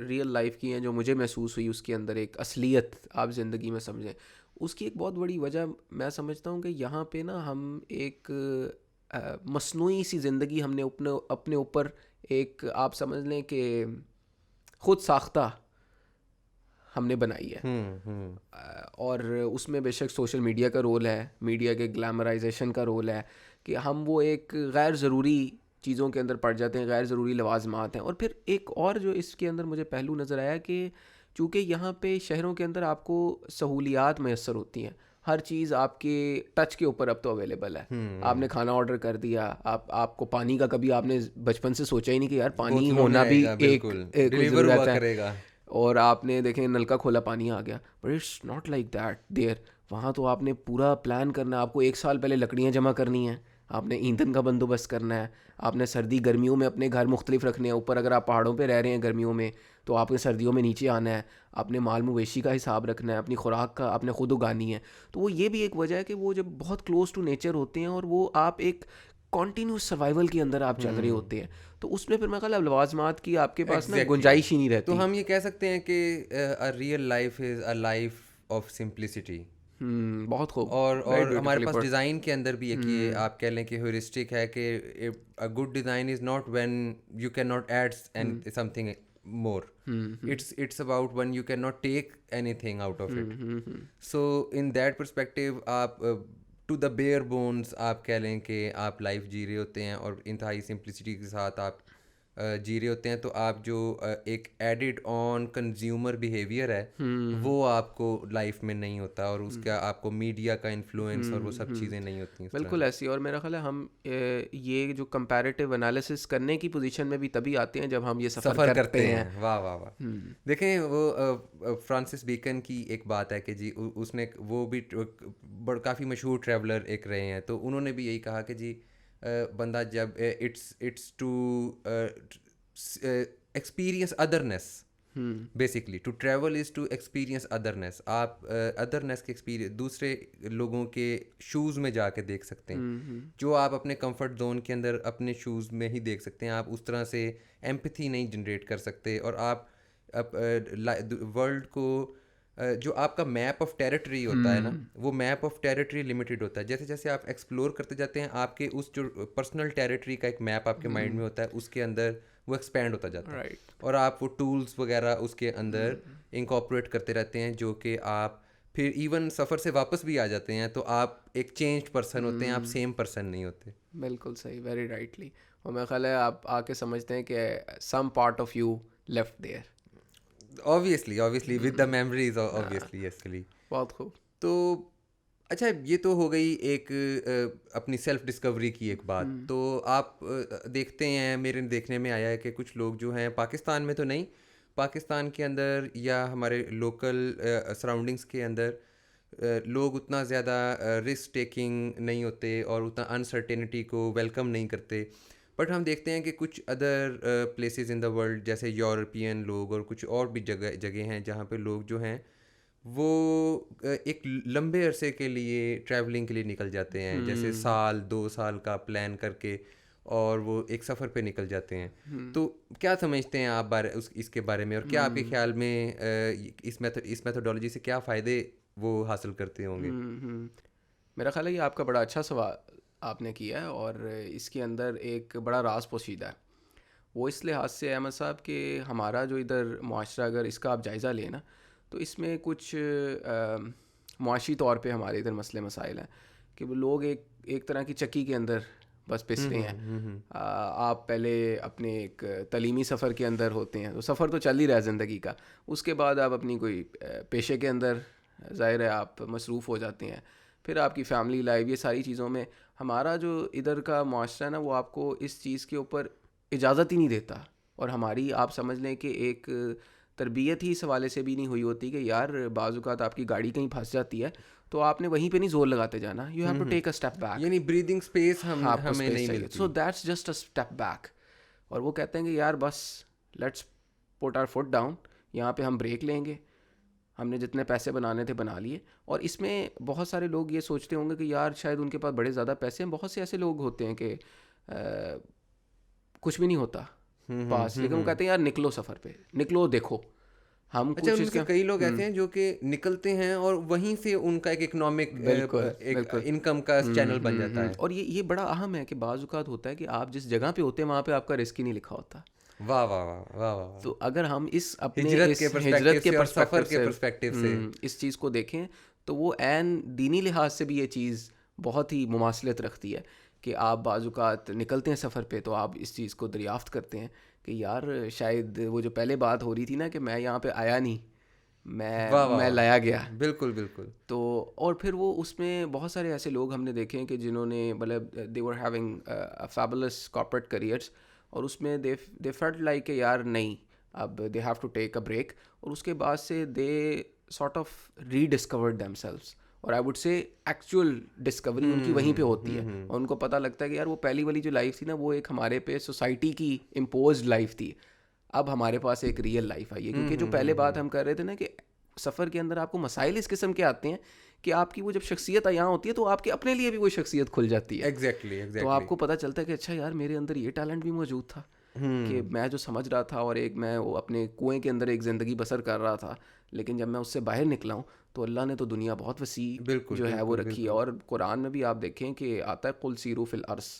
ریئل لائف کی ہیں جو مجھے محسوس ہوئی, اس کے اندر ایک اصلیت آپ زندگی میں سمجھیں, اس کی ایک بہت بڑی وجہ میں سمجھتا ہوں کہ یہاں پہ نا ہم ایک مصنوعی سی زندگی ہم نے اپنے اوپر ایک آپ سمجھ لیں کہ خود ساختہ ہم نے بنائی ہے. اور اس میں بے شک سوشل میڈیا کا رول ہے, میڈیا کے گلیمرائزیشن کا رول ہے کہ ہم وہ ایک غیر ضروری چیزوں کے اندر پڑ جاتے ہیں, غیر ضروری لوازمات ہیں. اور پھر ایک اور جو اس کے اندر مجھے پہلو نظر آیا کہ چونکہ یہاں پہ شہروں کے اندر آپ کو سہولیات میسر ہوتی ہیں, ہر چیز آپ کے ٹچ کے اوپر اب تو اویلیبل ہے. آپ نے کھانا آرڈر کر دیا, آپ کو پانی کا کبھی آپ نے بچپن سے سوچا ہی نہیں کہ یار پانی ہونا بھی ایک ضرورت ہے, اور آپ نے دیکھیں نل کا کھولا پانی آ گیا. But it's not like that there. وہاں تو آپ نے پورا پلان کرنا ہے, آپ کو 1 سال پہلے لکڑیاں جمع کرنی ہیں, آپ نے ایندھن کا بندوبست کرنا ہے, آپ نے سردی گرمیوں میں اپنے گھر مختلف رکھنے ہیں. اوپر اگر آپ پہاڑوں پہ رہ رہے ہیں گرمیوں میں تو آپ نے سردیوں میں نیچے آنا ہے, آپ نے مال مویشی کا حساب رکھنا ہے, اپنی خوراک کا آپ نے خود اگانی ہے. تو وہ یہ بھی ایک وجہ ہے کہ وہ جب بہت کلوز ٹو نیچر ہوتے ہیں اور وہ آپ ایک کنٹینیوس سروائیول کے اندر آپ چل رہے ہوتے ہیں, تو اس میں پھر میں خیال ہے لوازمات کی آپ کے پاس نا گنجائش ہی نہیں رہتی. تو ہم یہ کہہ سکتے ہیں کہ real life is a life of simplicity. بہت خوب. اور ہمارے پاس ڈیزائن کے اندر بھی ایک یہ آپ کہہ لیں کہ ہیورسٹک ہے کہ a good design is not when you can not add something more. It's about when you cannot take anything out of it. So in that perspective آپ to the bare bones آپ کہہ لیں کہ آپ life جی رہے ہوتے ہیں اور انتہائی سمپلسٹی کے ساتھ آپ جی رہے ہوتے ہیں. تو آپ جو ایک ایڈڈ آن کنزیومر بیہیویئر ہے وہ آپ کو لائف میں نہیں ہوتا, اور اس کا آپ کو میڈیا کا انفلوئنس اور وہ سب چیزیں نہیں ہوتی. بالکل ایسی. اور میرا خیال ہے ہم یہ جو کمپیریٹیو انالیسس کرنے کی پوزیشن میں بھی تبھی آتے ہیں جب ہم یہ سفر کرتے ہیں. واہ واہ واہ. دیکھیں وہ فرانسس بیکن کی ایک بات ہے کہ جی اس نے وہ بھی کافی مشہور ٹریولر ایک رہے ہیں, تو انہوں نے بھی یہی کہا کہ جی بندہ جب it's to experience otherness. Basically to travel is to experience otherness. آپ ادرنیس کے ایکسپیرئنس دوسرے لوگوں کے شوز میں جا کے دیکھ سکتے ہیں, جو آپ اپنے کمفرٹ زون کے اندر اپنے شوز میں ہی دیکھ سکتے ہیں. آپ اس طرح سے ایمپتھی نہیں جنریٹ کر سکتے, اور آپ ورلڈ کو جو آپ کا میپ آف ٹیریٹری ہوتا ہے نا, وہ میپ آف ٹیریٹری لمیٹیڈ ہوتا ہے. جیسے جیسے آپ ایکسپلور کرتے جاتے ہیں آپ کے اس جو پرسنل ٹیریٹری کا ایک میپ آپ کے مائنڈ میں ہوتا ہے, اس کے اندر وہ ایکسپینڈ ہوتا جاتا ہے, اور آپ وہ ٹولز وغیرہ اس کے اندر انکارپوریٹ کرتے رہتے ہیں, جو کہ آپ پھر ایون سفر سے واپس بھی آ جاتے ہیں تو آپ ایک چینجڈ پرسن ہوتے ہیں, آپ سیم پرسن نہیں ہوتے. بالکل صحیح, ویری رائٹلی. اور میرا خیال ہے آپ آ کے سمجھتے ہیں کہ some part of you left there. obviously with the memories obviously. yes clearly. بہت خوب. تو اچھا یہ تو ہو گئی ایک اپنی سیلف ڈسکوری کی ایک بات. تو آپ دیکھتے ہیں, میرے دیکھنے میں آیا ہے کہ کچھ لوگ جو ہیں پاکستان میں تو نہیں, پاکستان کے اندر یا ہمارے لوکل سراؤنڈنگس کے اندر لوگ اتنا زیادہ رسک ٹیکنگ نہیں ہوتے اور اتنا انسرٹینٹی کو ویلکم نہیں کرتے. بٹ ہم دیکھتے ہیں کہ کچھ other places in the world جیسے یورپین لوگ اور کچھ اور بھی جگہ ہیں جہاں پہ لوگ جو ہیں وہ ایک لمبے عرصے کے لیے ٹریولنگ کے لیے نکل جاتے ہیں, جیسے 1-2 سال کا پلان کر کے, اور وہ ایک سفر پہ نکل جاتے ہیں. تو کیا سمجھتے ہیں آپ اس کے بارے میں, اور کیا آپ کے خیال میں اس میتھڈالوجی سے کیا فائدے وہ حاصل کرتے ہوں گے؟ میرا خیال ہے یہ آپ کا بڑا اچھا سوال آپ نے کیا ہے, اور اس کے اندر ایک بڑا راز پوشیدہ ہے. وہ اس لحاظ سے احمد صاحب کہ ہمارا جو ادھر معاشرہ اگر اس کا آپ جائزہ لیں نا, تو اس میں کچھ معاشی طور پہ ہمارے ادھر مسئلے مسائل ہیں کہ وہ لوگ ایک طرح کی چکی کے اندر بس پستے ہیں. آپ پہلے اپنے ایک تعلیمی سفر کے اندر ہوتے ہیں, تو سفر تو چل ہی رہا ہے زندگی کا, اس کے بعد آپ اپنی کوئی پیشے کے اندر ظاہر ہے آپ مصروف ہو جاتے ہیں, پھر آپ کی فیملی لائف, یہ ساری چیزوں میں ہمارا جو ادھر کا معاشرہ ہے نا, وہ آپ کو اس چیز کے اوپر اجازت ہی نہیں دیتا. اور ہماری آپ سمجھ لیں کہ ایک تربیت ہی اس حوالے سے بھی نہیں ہوئی ہوتی کہ یار بعض اوقات آپ کی گاڑی کہیں پھنس جاتی ہے تو آپ نے وہیں پہ نہیں زور لگاتے جانا, you have to take a step back, یعنی بریدنگ اسپیس آپ کو ہمیں اسپیس نہیں چاہیے. ملتی. So that's just a step back. اور وہ کہتے ہیں کہ یار بس let's put our foot down, یہاں پہ ہم بریک لیں گے, ہم نے جتنے پیسے بنانے تھے بنا لیے. اور اس میں بہت سارے لوگ یہ سوچتے ہوں گے کہ یار شاید ان کے پاس بڑے زیادہ پیسے ہیں. بہت سے ایسے لوگ ہوتے ہیں کہ کچھ بھی نہیں ہوتا پاس, لیکن وہ کہتے ہیں یار نکلو سفر پہ, نکلو دیکھو ہم اچھا, کچھ ان اس سے کا. کئی لوگ ایسے ہیں جو کہ نکلتے ہیں اور وہیں سے ان کا ایک اکنامک انکم کا چینل بن جاتا ہے. اور یہ بڑا اہم ہے کہ بعض اوقات ہوتا ہے کہ آپ جس جگہ پہ ہوتے ہیں وہاں پہ آپ کا رسک ہی نہیں لکھا ہوتا. واہ واہ واہ واہ واہ. تو اگر ہم اس اپنے ہجرت کے پرسپیکٹو کے پرسپیکٹو سے اس چیز کو دیکھیں تو وہ عین دینی لحاظ سے بھی یہ چیز بہت ہی مماثلت رکھتی ہے کہ آپ بعض اوقات نکلتے ہیں سفر پہ تو آپ اس چیز کو دریافت کرتے ہیں کہ یار شاید وہ جو پہلے بات ہو رہی تھی نا کہ میں یہاں پہ آیا نہیں, میں لایا گیا. بالکل بالکل. تو اور پھر وہ اس میں بہت سارے ایسے لوگ ہم نے دیکھے ہیں کہ جنہوں نے مطلب they were having fabulous corporate careers, اور اس میں دے فیلٹ لائک کہ یار نہیں اب they have to take a break, اور اس کے بعد سے they sort of rediscovered themselves. اور I would say actual discovery ان کی وہیں پہ ہوتی ہے, اور ان کو پتہ لگتا ہے کہ یار وہ پہلی والی جو لائف تھی نا وہ ایک ہمارے پہ سوسائٹی کی امپوزڈ لائف تھی, اب ہمارے پاس ایک ریئل لائف آئی ہے. کیونکہ جو پہلے بات ہم کر رہے تھے نا کہ سفر کے اندر آپ کو مسائل اس قسم کے آتے ہیں کہ آپ کی وہ جب شخصیت یہاں ہوتی ہے تو آپ کے اپنے لیے بھی وہ شخصیت کھل جاتی ہے. ایگزیکٹلی. تو آپ کو پتہ چلتا ہے کہ اچھا یار میرے اندر یہ ٹیلنٹ بھی موجود تھا کہ میں جو سمجھ رہا تھا اور ایک میں وہ اپنے کنویں کے اندر ایک زندگی بسر کر رہا تھا, لیکن جب میں اس سے باہر نکلا ہوں تو اللہ نے تو دنیا بہت وسیع جو ہے وہ رکھی ہے. اور قرآن میں بھی آپ دیکھیں کہ آتا ہے قل سیروا فی الارض,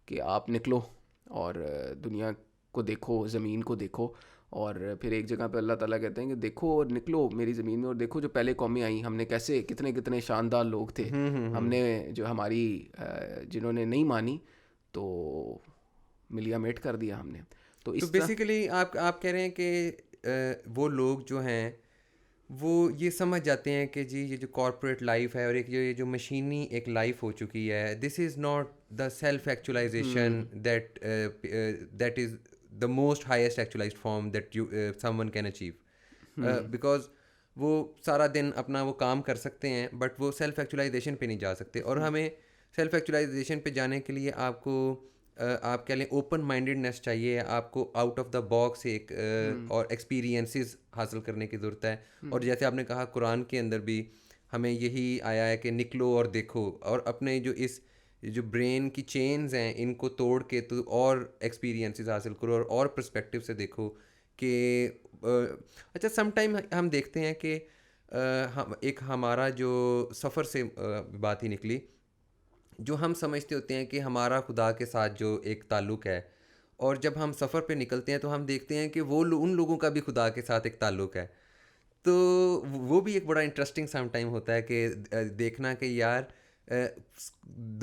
کہ آپ نکلو اور دنیا کو دیکھو, زمین کو دیکھو. اور پھر ایک جگہ پہ اللہ تعالیٰ کہتے ہیں کہ دیکھو اور نکلو میری زمین میں اور دیکھو جو پہلے قومیں آئیں, ہم نے کیسے کتنے شاندار لوگ تھے, ہم نے جو ہماری جنہوں نے نہیں مانی تو ملیا میٹ کر دیا ہم نے. تو بیسیکلی آپ کہہ رہے ہیں کہ وہ لوگ جو ہیں وہ یہ سمجھ جاتے ہیں کہ جی یہ جو کارپوریٹ لائف ہے اور ایک یہ جو مشینی ایک لائف ہو چکی ہے, this is not the self actualization that is the most highest actualized form that someone can achieve, because وہ سارا دن اپنا وہ کام کر سکتے ہیں بٹ وہ سیلف ایکچولائزیشن پہ نہیں جا سکتے. اور ہمیں سیلف ایکچولائزیشن پہ جانے کے لیے آپ کو آپ کہہ لیں اوپن مائنڈیڈنیس چاہیے, آپ کو آؤٹ آف دا باکس ایک اور ایکسپیرینسز حاصل کرنے کی ضرورت ہے. اور جیسے آپ نے کہا قرآن کے اندر بھی ہمیں یہی آیا ہے کہ نکلو اور دیکھو, اور اپنے جو برین کی چینز ہیں ان کو توڑ کے تو اور ایکسپیرینسز حاصل کرو اور پرسپیکٹیو سے دیکھو کہ اچھا سم ٹائم ہم دیکھتے ہیں کہ ایک ہمارا جو سفر سے بات ہی نکلی, جو ہم سمجھتے ہوتے ہیں کہ ہمارا خدا کے ساتھ جو ایک تعلق ہے, اور جب ہم سفر پہ نکلتے ہیں تو ہم دیکھتے ہیں کہ وہ ان لوگوں کا بھی خدا کے ساتھ ایک تعلق ہے. تو وہ بھی ایک بڑا انٹرسٹنگ سم ٹائم ہوتا ہے کہ دیکھنا کہ یار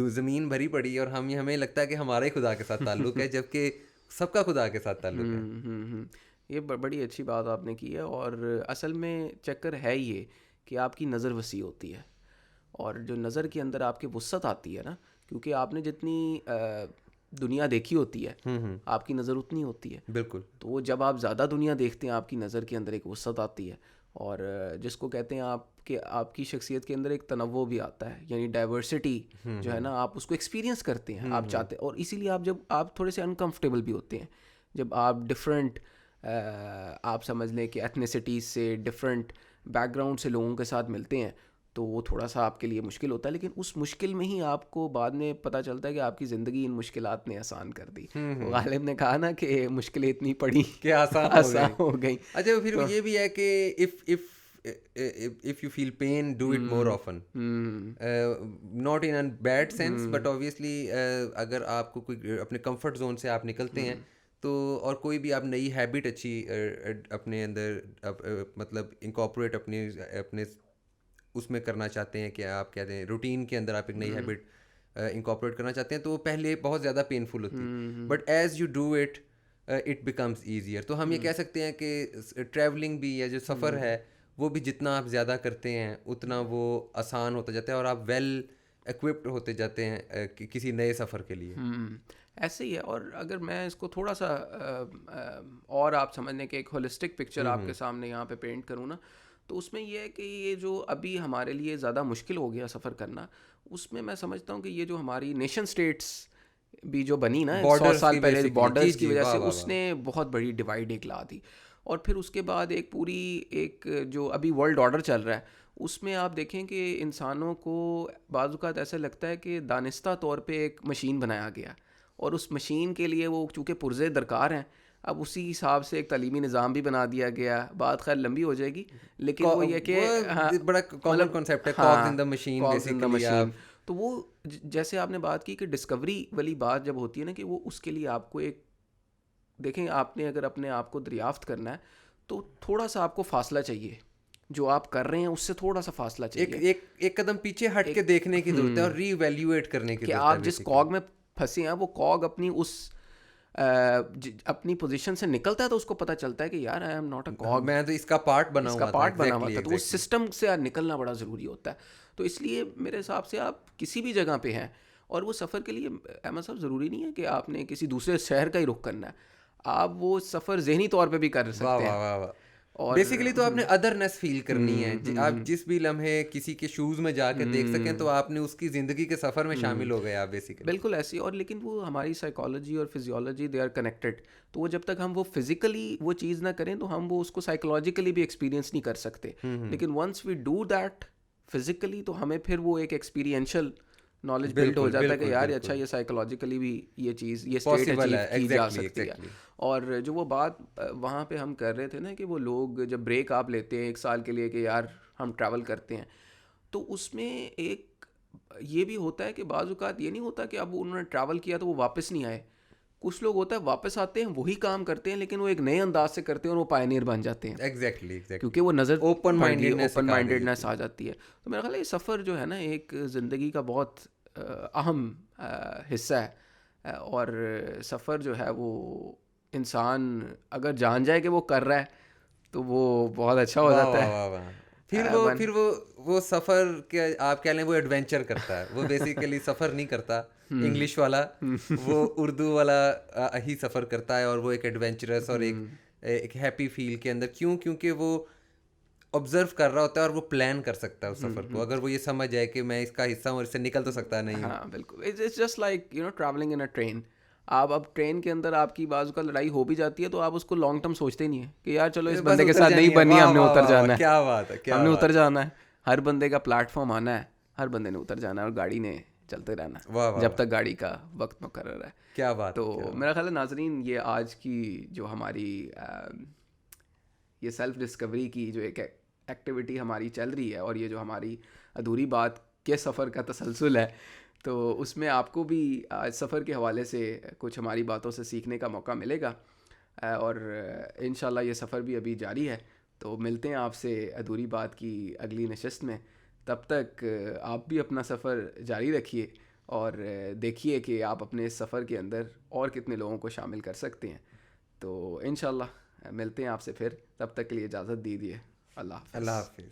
زمین بھری پڑی اور ہمیں لگتا ہے کہ ہمارا ہی خدا کے ساتھ تعلق ہے جبکہ سب کا خدا کے ساتھ تعلق ہے. یہ بڑی اچھی بات آپ نے کی ہے. اور اصل میں چکر ہے یہ کہ آپ کی نظر وسیع ہوتی ہے, اور جو نظر کے اندر آپ کے وسعت آتی ہے نا, کیونکہ آپ نے جتنی دنیا دیکھی ہوتی ہے آپ کی نظر اتنی ہوتی ہے. بالکل. تو جب آپ زیادہ دنیا دیکھتے ہیں آپ کی نظر کے اندر ایک وسعت آتی ہے, اور جس کو کہتے ہیں آپ کی شخصیت کے اندر ایک تنوع بھی آتا ہے, یعنی ڈائیورسٹی جو ہے نا آپ اس کو ایکسپیرینس کرتے ہیں, آپ چاہتے. اور اسی لیے آپ تھوڑے سے انکمفرٹیبل بھی ہوتے ہیں جب آپ ڈفرینٹ آپ سمجھ لیں کہ ایتھنیسٹیز سے ڈفرینٹ بیک گراؤنڈ سے لوگوں کے ساتھ ملتے ہیں, تو وہ تھوڑا سا آپ کے لیے مشکل ہوتا ہے. لیکن اس مشکل میں ہی آپ کو بعد میں پتہ چلتا ہے کہ آپ کی زندگی ان مشکلات نے آسان کر دی. غالب نے کہا نا کہ مشکلیں اتنی پڑی کہ آسان ہو گئی. اچھا پھر یہ بھی ہے کہ if you feel pain, do it more often. Not in a bad sense, but obviously اگر آپ کو کوئی اپنے کمفرٹ زون سے آپ نکلتے ہیں تو, اور کوئی بھی آپ نئی ہیبٹ اچھی اپنے اندر مطلب انکارپوریٹ اپنے اس میں کرنا چاہتے ہیں کہ آپ کہتے ہیں روٹین کے اندر آپ ایک نئی ہیبٹ انکارپوریٹ کرنا چاہتے ہیں, تو وہ پہلے بہت زیادہ پینفل ہوتی ہے, but as you do it it becomes easier. تو ہم یہ کہہ سکتے ہیں کہ ٹریولنگ بھی یا جو سفر ہے وہ بھی جتنا آپ زیادہ کرتے ہیں اتنا وہ آسان ہوتا جاتا ہے, اور آپ ویل ایکوپڈ ہوتے جاتے ہیں کسی نئے سفر کے لیے. ایسے ہی ہے. اور اگر میں اس کو تھوڑا سا اور آپ سمجھنے کے ایک ہولسٹک پکچر آپ کے سامنے یہاں پہ پینٹ کروں نا, تو اس میں یہ ہے کہ یہ جو ابھی ہمارے لیے زیادہ مشکل ہو گیا سفر کرنا, اس میں میں سمجھتا ہوں کہ یہ جو ہماری نیشن سٹیٹس بھی جو بنی نا 100 سال پہلے بارڈرز کی وجہ سے, اس نے بہت بڑی ڈیوائڈ ایک لا دی. اور پھر اس کے بعد ایک پوری ایک جو ابھی ورلڈ آرڈر چل رہا ہے, اس میں آپ دیکھیں کہ انسانوں کو بعض اوقات ایسا لگتا ہے کہ دانستہ طور پہ ایک مشین بنایا گیا, اور اس مشین کے لیے وہ چونکہ پرزے درکار ہیں, اب اسی حساب سے ایک تعلیمی نظام بھی بنا دیا گیا. بات خیر لمبی ہو جائے گی, لیکن وہ یہ کہ بڑا کامن کنسیپٹ ہے کاگز ان دی مشین بیسیکلی. تو وہ جیسے آپ نے بات کی کہ ڈسکوری والی بات جب ہوتی ہے نا, کہ وہ اس کے لیے آپ کو ایک دیکھیں, آپ نے اگر اپنے آپ کو دریافت کرنا ہے تو تھوڑا سا آپ کو فاصلہ چاہیے, جو آپ کر رہے ہیں اس سے تھوڑا سا فاصلہ چاہیے, ایک قدم پیچھے ہٹ کے دیکھنے کی ضرورت ہے اور ری ایویلیویٹ کرنے کی ضرورت ہے. کہ آپ جس کاگ میں پھنسے ہیں وہ کاگ اپنی اس اپنی پوزیشن سے نکلتا ہے تو اس کو پتہ چلتا ہے کہ یار آئی ایم ناٹ اے کاگ, میں تو اس کا پارٹ بنا ہوا تھا. تو اس سسٹم سے نکلنا بڑا ضروری ہوتا ہے. تو اس لیے میرے حساب سے آپ کسی بھی جگہ پہ ہیں, اور وہ سفر کے لیے احمد صاحب ضروری نہیں ہے کہ آپ نے کسی دوسرے شہر کا ہی رخ کرنا ہے, آپ وہ سفر ذہنی طور پہ بھی کر سکتے ہیں. اور بیسیکلی تو آپ نے ادرنیس فیل کرنی ہے. آپ جس بھی لمحے کسی کے شوز میں جا کے دیکھ سکیں تو آپ نے اس کی زندگی کے سفر میں شامل ہو گئے آپ بیسیکلی. بالکل ایسی. اور لیکن وہ ہماری سائیکالوجی اور فزیولوجی دے آر کنیکٹڈ, تو وہ جب تک ہم وہ فزیکلی وہ چیز نہ کریں تو ہم وہ اس کو سائیکولوجیکلی بھی ایکسپیرینس نہیں کر سکتے. لیکن once we do that physically تو ہمیں پھر وہ ایک ایکسپیرینشیل نالج بلڈ ہو جاتا ہے کہ یار اچھا یہ سائیکولوجیکلی بھی یہ چیز یہ اسٹیٹ اچیو کی جا سکتی ہے. اور جو وہ بات وہاں پہ ہم کر رہے تھے نا کہ وہ لوگ جب بریک آپ لیتے ہیں 1 سال کے لیے کہ یار ہم ٹریول کرتے ہیں, تو اس میں ایک یہ بھی ہوتا ہے کہ بعض اوقات یہ نہیں ہوتا کہ اب انہوں نے ٹریول کیا تو وہ واپس نہیں آئے. کچھ لوگ ہوتا ہے واپس آتے ہیں وہی کام کرتے ہیں لیکن وہ ایک نئے انداز سے کرتے ہیں اور وہ پائنیئر بن جاتے ہیں. ایگزیکٹلی کیونکہ وہ نظر اوپن مائنڈیڈنس آ جاتی ہے. تو میرا خیال ہے یہ سفر جو ہے نا ایک زندگی کا بہت اہم حصہ ہے, اور سفر جو ہے وہ انسان اگر جان جائے کہ وہ کر رہا ہے تو وہ بہت اچھا ہو جاتا ہے. پھر وہ سفر کے آپ کہہ لیں وہ ایڈونچر کرتا ہے. وہ بیسیکلی سفر نہیں کرتا انگلش والا, وہ اردو والا ہی سفر کرتا ہے, اور وہ ایک ایڈونچرس اور ایک ہیپی فیل کے اندر. کیونکہ وہ آبزرو کر رہا ہوتا ہے اور وہ پلان کر سکتا ہے اس سفر کو, اگر وہ یہ سمجھ جائے کہ میں اس کا حصہ ہوں اور اس سے نکل تو سکتا نہیں. ہاں بالکل. It's just like travelling in a train. آپ اب ٹرین کے اندر آپ کی بازو کا لڑائی ہو بھی جاتی ہے تو آپ اس کو لانگ ٹرم سوچتے نہیں ہیں کہ یار چلو اس بندے کے ساتھ نہیں بنی, ہم نے اتر جانا ہے. کیا بات ہے, ہم نے اتر جانا ہے. ہر بندے کا پلیٹ فارم آنا ہے, ہر بندے نے اتر جانا ہے, اور گاڑی نے چلتے رہنا جب تک گاڑی کا وقت مقرر ہے. کیا بات. تو میرا خیال ہے ناظرین, یہ آج کی جو ہماری یہ سیلف ڈسکوری کی جو ایک ایکٹیویٹی ہماری چل رہی ہے, اور یہ جو ہماری ادھوری بات کے سفر کا تسلسل ہے, تو اس میں آپ کو بھی آج سفر کے حوالے سے کچھ ہماری باتوں سے سیکھنے کا موقع ملے گا. اور انشاءاللہ یہ سفر بھی ابھی جاری ہے. تو ملتے ہیں آپ سے ادھوری بات کی اگلی نشست میں. تب تک آپ بھی اپنا سفر جاری رکھیے اور دیکھیے کہ آپ اپنے اس سفر کے اندر اور کتنے لوگوں کو شامل کر سکتے ہیں. تو انشاءاللہ ملتے ہیں آپ سے پھر. تب تک کے لیے اجازت دیجیے. اللہ حافظ.